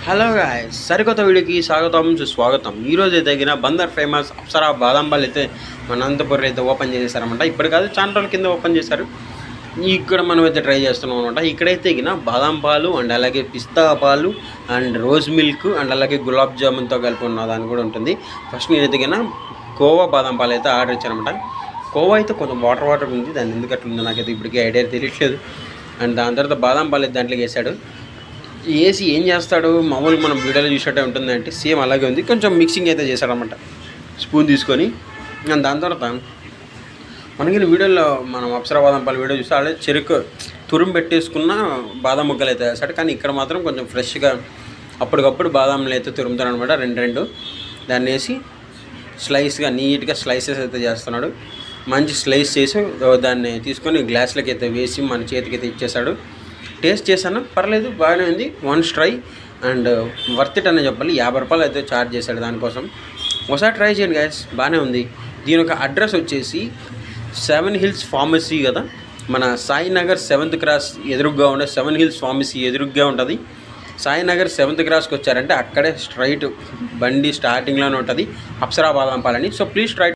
Hello guys, సరికొత్త వీడియోకి స్వాగతం సుస్వాగతం. ఈరోజు తగిన బందర్ ఫేమస్ అప్సరా బాదం పాలు అయితే మన అనంతపురం అయితే ఓపెన్ చేశారనమాట. ఇప్పుడు కాదు, చాలా రోజుల కింద ఓపెన్ చేశారు. ఇక్కడ మనం అయితే ట్రై చేస్తున్నాం అనమాట. ఇక్కడైతే తగిన బాదం పాలు అండ్ అలాగే పిస్తా పాలు అండ్ రోజ్ మిల్క్ అండ్ అలాగే గులాబ్ జామున్తో కలిపి ఉన్న దాని కూడా ఉంటుంది. ఫస్ట్ నేను తగిన కోవా బాదం పాలు అయితే ఆర్డర్ ఇచ్చానమాట. కోవా అయితే కొంచెం వాటర్ ఉంది, దాన్ని ఎందుకు అట్లా ఉందో నాకైతే ఇప్పటికీ ఐడియా తెలియట్లేదు. అండ్ దాని తర్వాత బాదం పాలు అయితే దాంట్లోకి వేసాడు. ఏసీ ఏం చేస్తాడు, మామూలుగా మనం వీడియోలో చూసేట్టే ఉంటుందంటే సేమ్ అలాగే ఉంది. కొంచెం మిక్సింగ్ అయితే చేశాడనమాట స్పూన్ తీసుకొని. దాని తర్వాత మనకి వీడియోలో మనం అప్సరా బాదం పాలు వీడియో చూస్తే అదే చెరుకు తురుము పెట్టేసుకున్న బాదం ముక్కలు అయితే వేస్తాడు. కానీ ఇక్కడ మాత్రం కొంచెం ఫ్రెష్గా అప్పటికప్పుడు బాదాంలు అయితే తురుముతాడు అనమాట. రెండు దాన్ని వేసి స్లైస్గా నీట్గా స్లైసెస్ అయితే చేస్తున్నాడు. మంచి స్లైస్ చేసి దాన్ని తీసుకొని గ్లాస్లోకి అయితే వేసి మన చేతికి అయితే ఇచ్చేసాడు. టేస్ట్ చేశాను, పర్లేదు, బాగానే ఉంది. Once try and worth it అనే చెప్పాలి. 50 రూపాయలు అయితే ఛార్జ్ చేశాడు దానికోసం. ఒకసారి ట్రై చేయండి గైస్, బాగానే ఉంది. దీని యొక్క అడ్రస్ వచ్చేసి 7 హిల్స్ ఫార్మసీ కదా, మన సాయినగర్ 7th క్రాస్ ఎదురుగ్గా ఉండే 7 హిల్స్ ఫార్మసీ ఎదురుగ్గా ఉంటుంది. సాయినగర్ 7th క్రాస్కి వచ్చారంటే అక్కడే స్ట్రైట్ బండి స్టార్టింగ్లోనే ఉంటుంది అప్సరా బాదం పాలని. So please try.